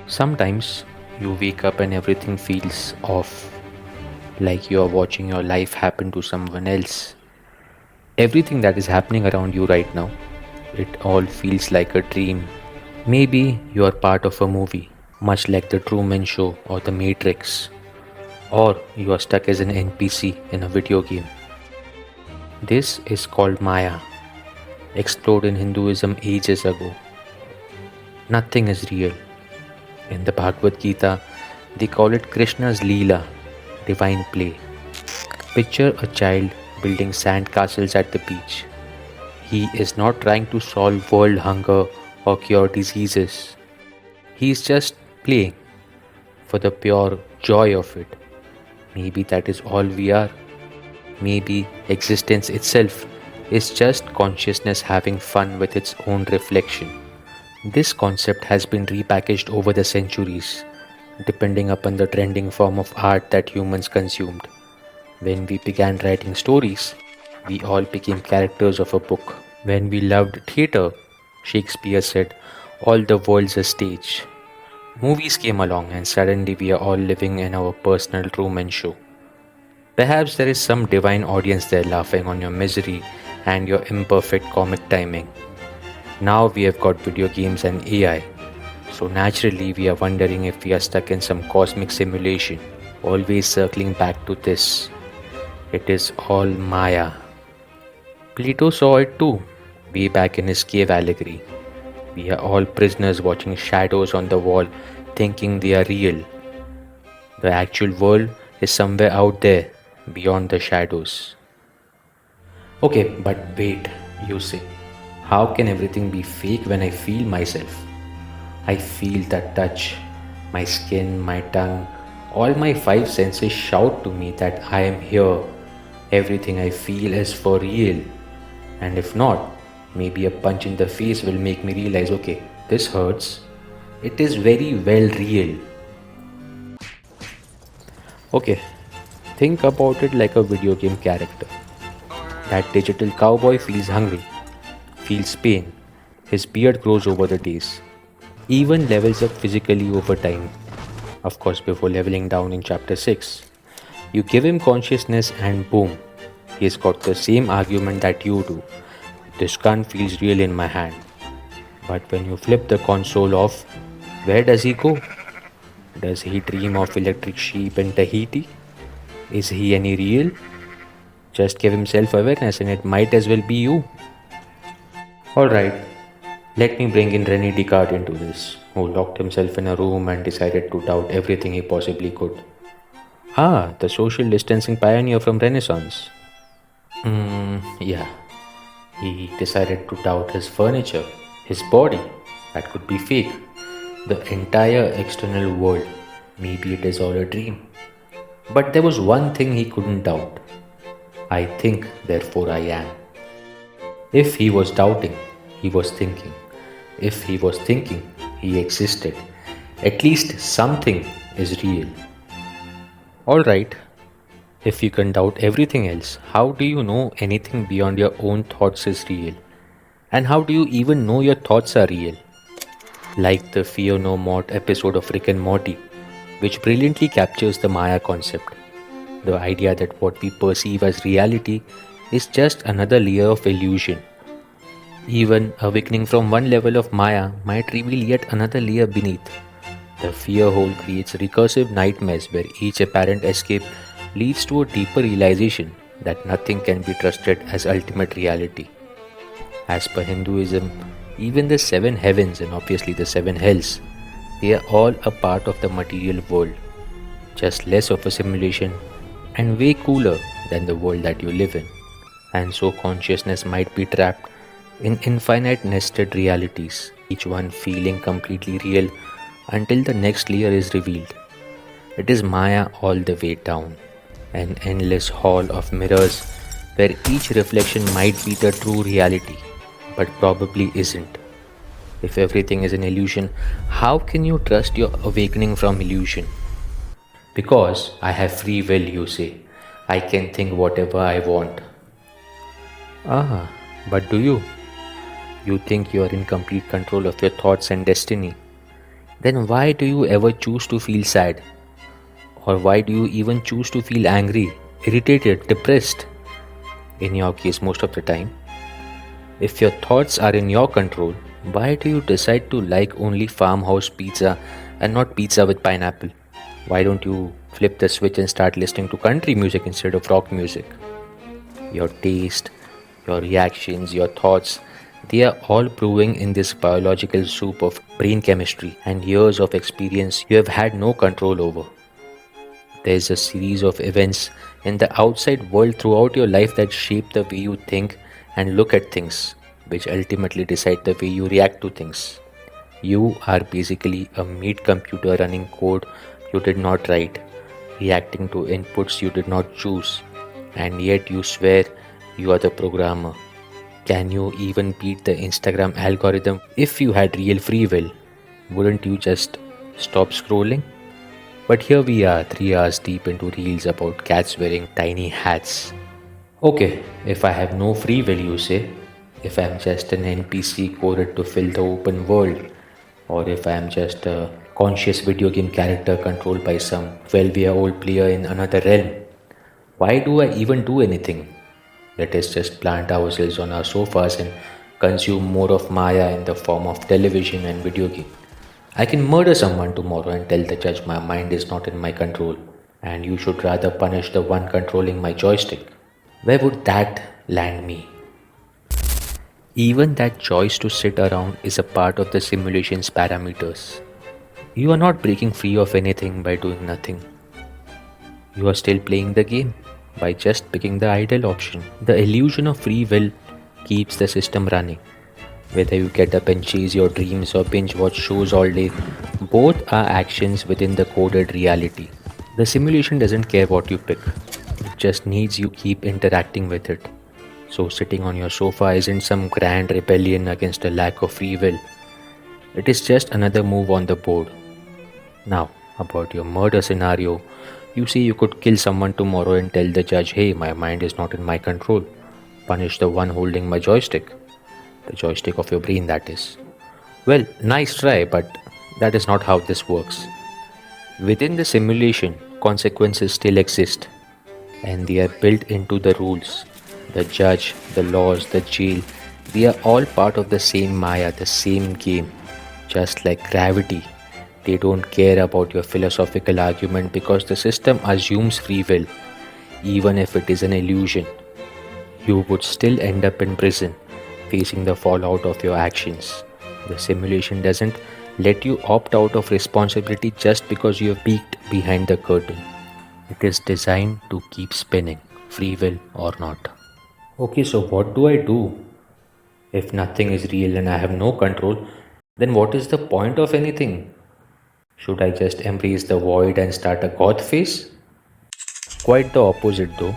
Sometimes you wake up and everything feels off, like you are watching your life happen to someone else. Everything that is happening around you right now, it all feels like a dream. Maybe you are part of a movie, much like The Truman Show or The Matrix, or you are stuck as an NPC in a video game. This is called Maya, explored in Hinduism ages ago. Nothing is real. In the Bhagavad Gita, they call it Krishna's Leela, divine play. Picture a child building sand castles at the beach. He is not trying to solve world hunger or cure diseases. He is just playing for the pure joy of it. Maybe that is all we are. Maybe existence itself is just consciousness having fun with its own reflection. This concept has been repackaged over the centuries, depending upon the trending form of art that humans consumed. When we began writing stories, we all became characters of a book. When we loved theatre, Shakespeare said, all the world's a stage. Movies came along and suddenly we are all living in our personal Truman Show. Perhaps there is some divine audience there laughing on your misery and your imperfect comic timing. Now we have got video games and AI, so naturally we are wondering if we are stuck in some cosmic simulation, always circling back to this. It is all Maya. Plato saw it too, way back in his cave allegory. We are all prisoners watching shadows on the wall, thinking they are real. The actual world is somewhere out there, beyond the shadows. Okay, but wait, you say. How can everything be fake when I feel myself? I feel that touch, my skin, my tongue, all my five senses shout to me that I am here. Everything I feel is for real. And if not, maybe a punch in the face will make me realize okay, this hurts. It is very well real. Okay, think about it like a video game character. That digital cowboy feels hungry, feels pain. His beard grows over the days, even levels up physically over time. Of course, before leveling down in chapter 6. You give him consciousness and boom, he's got the same argument that you do. This gun feels real in my hand. But when you flip the console off, where does he go? Does he dream of electric sheep in Tahiti? Is he any real? Just give him self awareness and it might as well be you. Alright, let me bring in Rene Descartes into this, who locked himself in a room and decided to doubt everything he possibly could. Ah, the social distancing pioneer from Renaissance. Yeah. He decided to doubt his furniture, his body, that could be fake, the entire external world. Maybe it is all a dream. But there was one thing he couldn't doubt. I think, therefore I am. If he was doubting, he was thinking. If he was thinking, he existed. At least something is real. Alright, if you can doubt everything else, how do you know anything beyond your own thoughts is real? And how do you even know your thoughts are real? Like the Fear No More episode of Rick and Morty, which brilliantly captures the Maya concept. The idea that what we perceive as reality is just another layer of illusion. Even awakening from one level of Maya might reveal yet another layer beneath. The fear hole creates recursive nightmares where each apparent escape leads to a deeper realization that nothing can be trusted as ultimate reality. As per Hinduism, even the seven heavens and obviously the seven hells, they are all a part of the material world, just less of a simulation and way cooler than the world that you live in. And so consciousness might be trapped in infinite nested realities, each one feeling completely real until the next layer is revealed. It is Maya all the way down, an endless hall of mirrors where each reflection might be the true reality, but probably isn't. If everything is an illusion, how can you trust your awakening from illusion? Because I have free will, you say. I can think whatever I want. Ah, but do you? You think you are in complete control of your thoughts and destiny. then why do you ever choose to feel sad? Or why do you even choose to feel angry, irritated, depressed? In your case, most of the time. If your thoughts are in your control, why do you decide to like only farmhouse pizza and not pizza with pineapple? Why don't you flip the switch and start listening to country music instead of rock music? Your taste, your reactions, your thoughts, they are all brewing in this biological soup of brain chemistry and years of experience you have had no control over. There's a series of events in the outside world throughout your life that shape the way you think and look at things, which ultimately decide the way you react to things. You are basically a meat computer running code you did not write, reacting to inputs you did not choose, and yet you swear you are the programmer. Can you even beat the Instagram algorithm? If you had real free will, wouldn't you just stop scrolling? But here we are, 3 hours deep into reels about cats wearing tiny hats. Okay, if I have no free will, you say, if I'm just an NPC coded to fill the open world, or if I'm just a conscious video game character controlled by some 12-year-old player in another realm, why do I even do anything? Let us just plant ourselves on our sofas and consume more of Maya in the form of television and video game. I can murder someone tomorrow and tell the judge my mind is not in my control, and you should rather punish the one controlling my joystick. Where would that land me? Even that choice to sit around is a part of the simulation's parameters. You are not breaking free of anything by doing nothing. You are still playing the game by just picking the ideal option. The illusion of free will keeps the system running. Whether you get up and chase your dreams or binge watch shows all day, both are actions within the coded reality. The simulation doesn't care what you pick, it just needs you keep interacting with it. So, sitting on your sofa isn't some grand rebellion against a lack of free will, it is just another move on the board. Now, about your murder scenario, you say you could kill someone tomorrow and tell the judge, hey, my mind is not in my control. Punish the one holding my joystick. The joystick of your brain, that is. Well, nice try, but that is not how this works. Within the simulation, consequences still exist, and they are built into the rules. The judge, the laws, the jail, they are all part of the same Maya, the same game. Just like gravity, they don't care about your philosophical argument because the system assumes free will, even if it is an illusion. You would still end up in prison, facing the fallout of your actions. The simulation doesn't let you opt out of responsibility just because you have peeked behind the curtain. It is designed to keep spinning, free will or not. Okay, so what do I do? If nothing is real and I have no control, then what is the point of anything? Should I just embrace the void and start a goth phase? Quite the opposite though.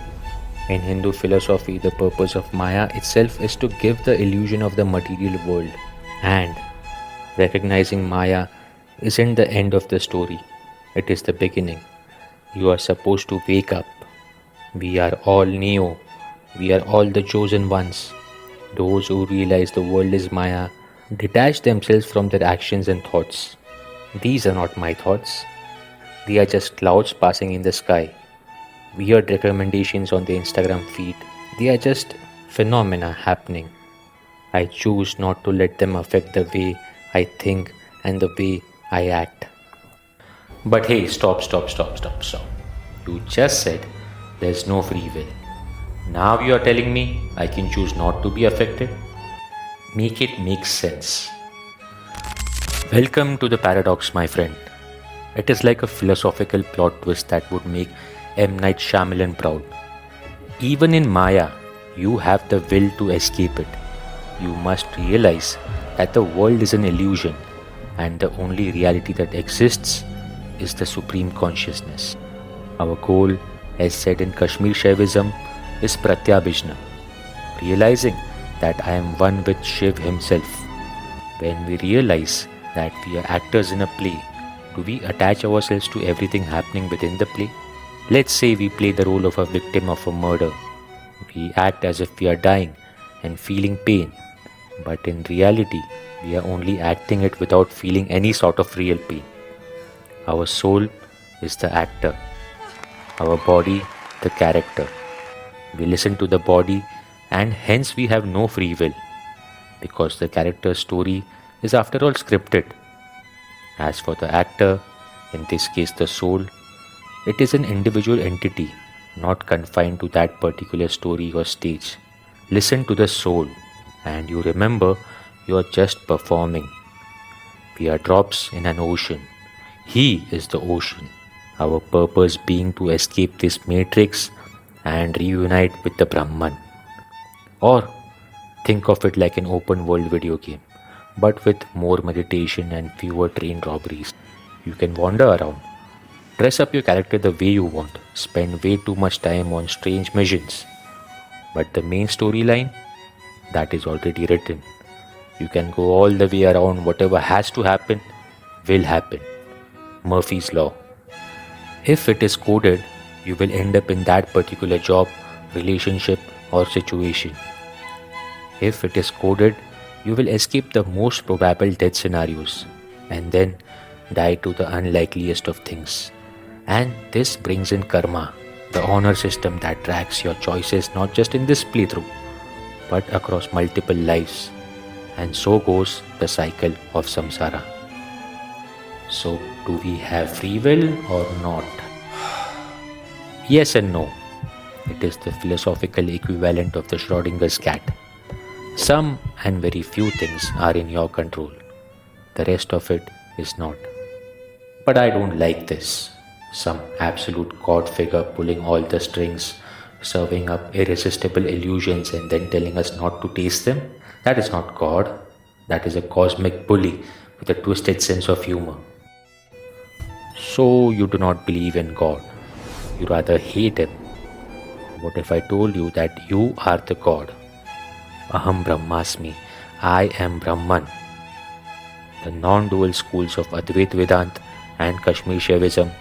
In Hindu philosophy, the purpose of Maya itself is to give the illusion of the material world. And recognizing Maya isn't the end of the story, it is the beginning. You are supposed to wake up. We are all Neo. We are all the chosen ones. Those who realize the world is Maya detach themselves from their actions and thoughts. These are not my thoughts. They are just clouds passing in the sky. Weird recommendations on the Instagram feed. They are just phenomena happening. I choose not to let them affect the way I think and the way I act. But hey, stop. You just said there's no free will. Now you are telling me I can choose not to be affected? Make it make sense. Welcome to the paradox, my friend. It is like a philosophical plot twist that would make M. Night Shyamalan proud. Even in Maya, you have the will to escape it. You must realize that the world is an illusion and the only reality that exists is the supreme consciousness. Our goal, as said in Kashmir Shaivism, is Pratyabhijna, realizing that I am one with Shiv himself. When we realize that we are actors in a play, do we attach ourselves to everything happening within the play? Let's say we play the role of a victim of a murder. We act as if we are dying and feeling pain, but in reality, We are only acting it without feeling any sort of real pain. Our soul is the actor, our body the character. We listen to the body, and hence we have no free will, because the character's story is after all scripted. As for the actor, in this case the soul, it is an individual entity, not confined to that particular story or stage. Listen to the soul, and you remember you are just performing. We are drops in an ocean. He is the ocean. Our purpose being to escape this matrix and reunite with the Brahman. Or think of it like an open world video game, but with more meditation and fewer train robberies. You can wander around, dress up your character the way you want, spend way too much time on strange missions. But the main storyline, that is already written. You can go all the way around, whatever has to happen will happen. Murphy's Law. If it is coded, you will end up in that particular job, relationship, or situation. If it is coded, you will escape the most probable death scenarios and then die to the unlikeliest of things. And this brings in karma, the honor system that tracks your choices not just in this playthrough, but across multiple lives. And so goes the cycle of samsara. So, do we have free will or not? Yes and no. It is the philosophical equivalent of the Schrodinger's cat. Some and very few things are in your control. The rest of it is not. But I don't like this. Some absolute god figure pulling all the strings, serving up irresistible illusions and then telling us not to taste them. That is not God. That is a cosmic bully with a twisted sense of humor. So you do not believe in God. You rather hate Him. What if I told you that you are the God? Aham Brahmasmi. I am Brahman. The non-dual schools of Advait Vedant and Kashmir Shaivism,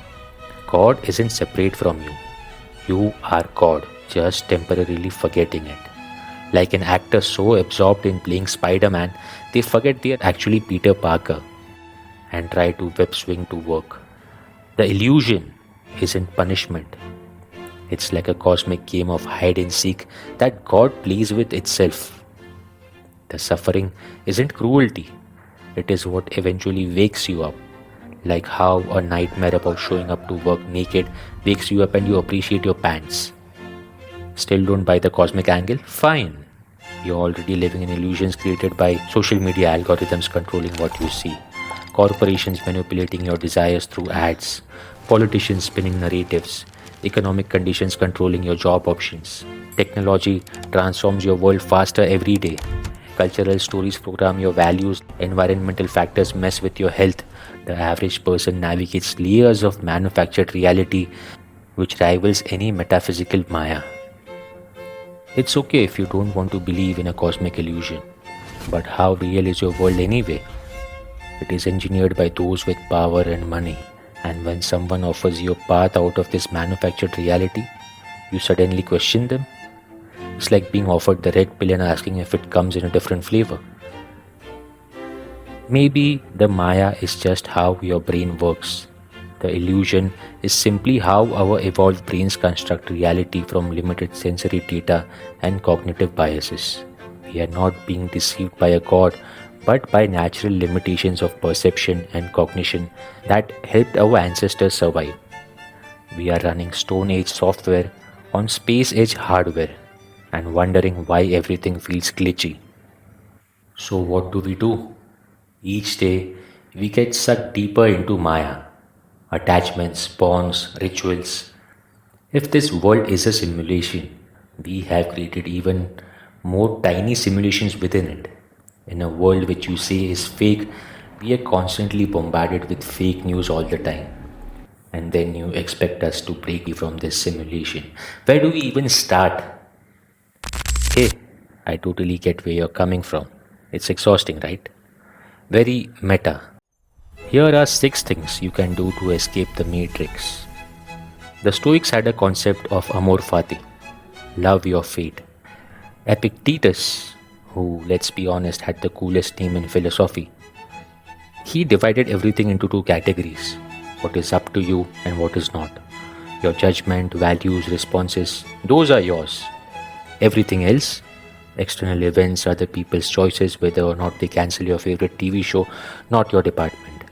God isn't separate from you. You are God, just temporarily forgetting it. Like an actor so absorbed in playing Spider-Man, they forget they are actually Peter Parker and try to web swing to work. The illusion isn't punishment. It's like a cosmic game of hide and seek that God plays with itself. The suffering isn't cruelty. It is what eventually wakes you up. Like how a nightmare about showing up to work naked wakes you up and you appreciate your pants. Still don't buy the cosmic angle? Fine. You're already living in illusions created by social media algorithms controlling what you see. Corporations manipulating your desires through ads. Politicians spinning narratives. Economic conditions controlling your job options. Technology transforms your world faster every day. Cultural stories program your values. Environmental factors mess with your health. The average person navigates layers of manufactured reality which rivals any metaphysical maya. It's okay if you don't want to believe in a cosmic illusion. But how real is your world anyway? It is engineered by those with power and money. And when someone offers you a path out of this manufactured reality, you suddenly question them. It's like being offered the red pill and asking if it comes in a different flavor. Maybe the Maya is just how your brain works. The illusion is simply how our evolved brains construct reality from limited sensory data and cognitive biases. We are not being deceived by a god, but by natural limitations of perception and cognition that helped our ancestors survive. We are running Stone Age software on Space Age hardware and wondering why everything feels glitchy. So, what do? Each day, we get sucked deeper into Maya, attachments, bonds, rituals. If this world is a simulation, we have created even more tiny simulations within it. In a world which you say is fake, we are constantly bombarded with fake news all the time. And then you expect us to break free from this simulation. Where do we even start? Hey, I totally get where you're coming from. It's exhausting, right? Very meta. Here are 6 things you can do to escape the matrix. The Stoics had a concept of amor fati, love your fate. Epictetus, who, let's be honest, had the coolest name in philosophy. He divided everything into two categories: what is up to you and what is not. Your judgment, values, responses, those are yours. Everything else, external events, other people's choices, whether or not they cancel your favorite TV show, not your department.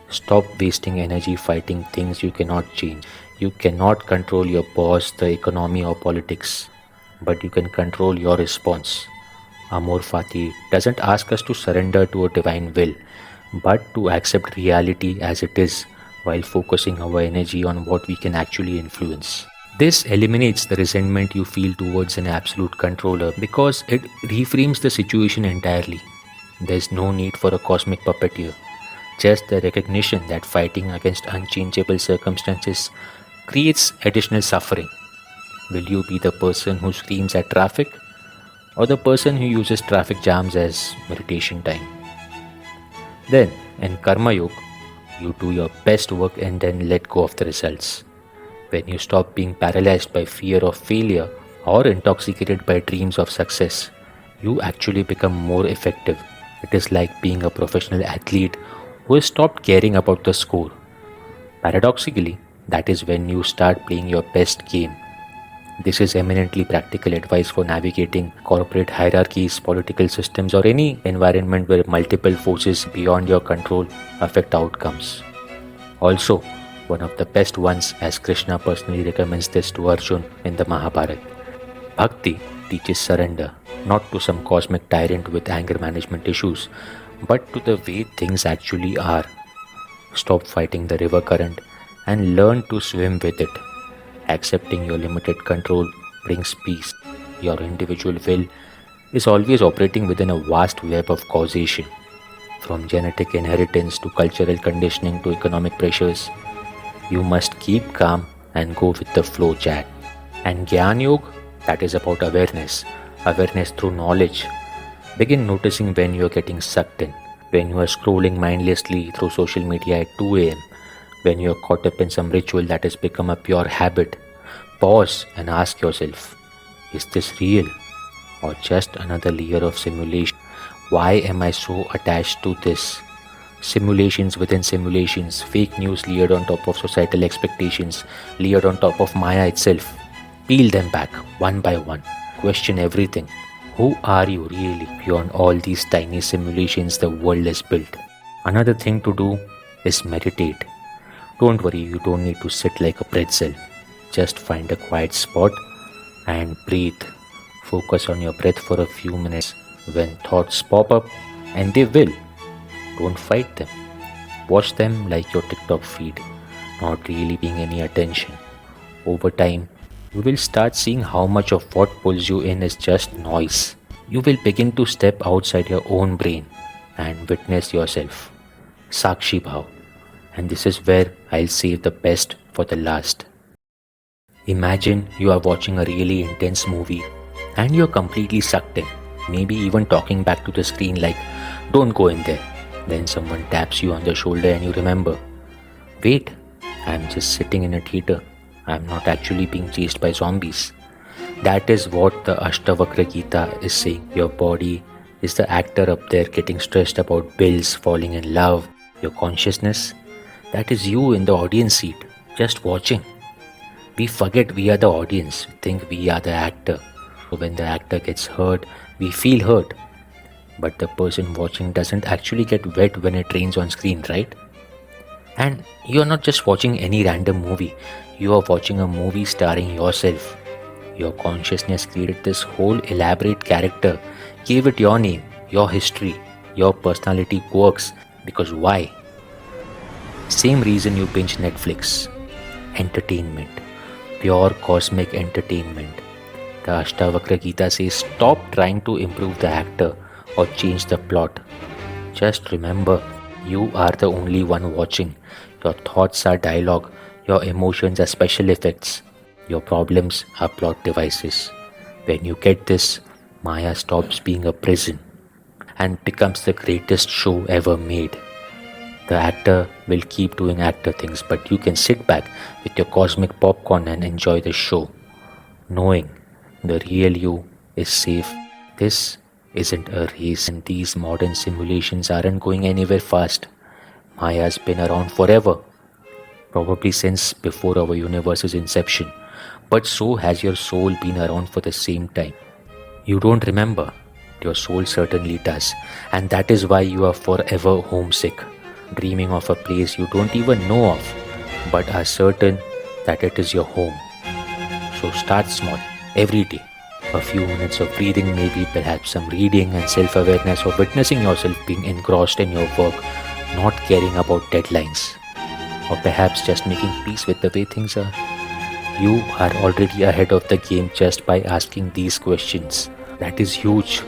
Stop wasting energy fighting things you cannot change. You cannot control your boss, the economy, or politics, but you can control your response. Amor Fati doesn't ask us to surrender to a divine will, but to accept reality as it is while focusing our energy on what we can actually influence. This eliminates the resentment you feel towards an absolute controller because it reframes the situation entirely. There's no need for a cosmic puppeteer, just the recognition that fighting against unchangeable circumstances creates additional suffering. Will you be the person who screams at traffic or the person who uses traffic jams as meditation time? Then, in Karma Yoga, you do your best work and then let go of the results. When you stop being paralyzed by fear of failure or intoxicated by dreams of success, you actually become more effective. It is like being a professional athlete who has stopped caring about the score. Paradoxically, that is when you start playing your best game. This is eminently practical advice for navigating corporate hierarchies, political systems, or any environment where multiple forces beyond your control affect outcomes. Also, one of the best ones, as Krishna personally recommends this to Arjun in the Mahabharata. Bhakti teaches surrender, not to some cosmic tyrant with anger management issues, but to the way things actually are. Stop fighting the river current and learn to swim with it. Accepting your limited control brings peace. Your individual will is always operating within a vast web of causation. From genetic inheritance to cultural conditioning to economic pressures, you must keep calm and go with the flow, chat. And Gyan Yoga, that is about awareness. Awareness through knowledge. Begin noticing when you are getting sucked in, when you are scrolling mindlessly through social media at 2 a.m., when you are caught up in some ritual that has become a pure habit. Pause and ask yourself, is this real or just another layer of simulation? Why am I so attached to this? Simulations within simulations, fake news layered on top of societal expectations, layered on top of Maya itself. Peel them back one by one. Question everything. Who are you really beyond all these tiny simulations the world has built? Another thing to do is meditate. Don't worry, you don't need to sit like a pretzel. Just find a quiet spot and breathe. Focus on your breath for a few minutes. When thoughts pop up, and they will, don't fight them. Watch them like your TikTok feed, not really paying any attention. Over time, you will start seeing how much of what pulls you in is just noise. You will begin to step outside your own brain and witness yourself. Sakshi Bhav. And this is where I'll save the best for the last. Imagine you are watching a really intense movie and you're completely sucked in, maybe even talking back to the screen like, don't go in there. Then someone taps you on the shoulder and you remember, wait, I'm just sitting in a theater. I'm not actually being chased by zombies. That is what the Ashtavakra Gita is saying. Your body is the actor up there getting stressed about bills, falling in love. Your consciousness, that is you in the audience seat, just watching. We forget we are the audience, we think we are the actor. So when the actor gets hurt, we feel hurt. But the person watching doesn't actually get wet when it rains on screen, right? And you're not just watching any random movie, you are watching a movie starring yourself. Your consciousness created this whole elaborate character, gave it your name, your history, your personality quirks. Because why? Same reason you binge Netflix. Entertainment. Pure cosmic entertainment. The Ashtavakra Gita says stop trying to improve the actor or change the plot. Just remember, you are the only one watching. Your thoughts are dialogue, your emotions are special effects, your problems are plot devices. When you get this, Maya stops being a prison and becomes the greatest show ever made. The actor will keep doing actor things, but you can sit back with your cosmic popcorn and enjoy the show, knowing the real you is safe. This isn't a race, and these modern simulations aren't going anywhere fast. Maya's been around forever, probably since before our universe's inception. But so has your soul been around for the same time. You don't remember. Your soul certainly does. And that is why you are forever homesick, dreaming of a place you don't even know of, but are certain that it is your home. So start small, every day. A few minutes of breathing, maybe perhaps some reading and self awareness, or witnessing yourself being engrossed in your work, not caring about deadlines, or perhaps just making peace with the way things are. You are already ahead of the game just by asking these questions. That is huge.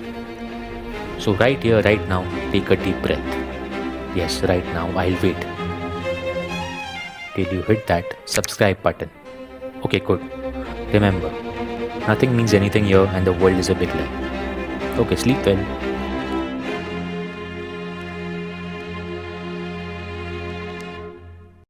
So, right here, right now, take a deep breath. Yes, right now, I'll wait till you hit that subscribe button. Okay, good. Remember, nothing means anything here, and the world is a big lie. Okay, sleep well.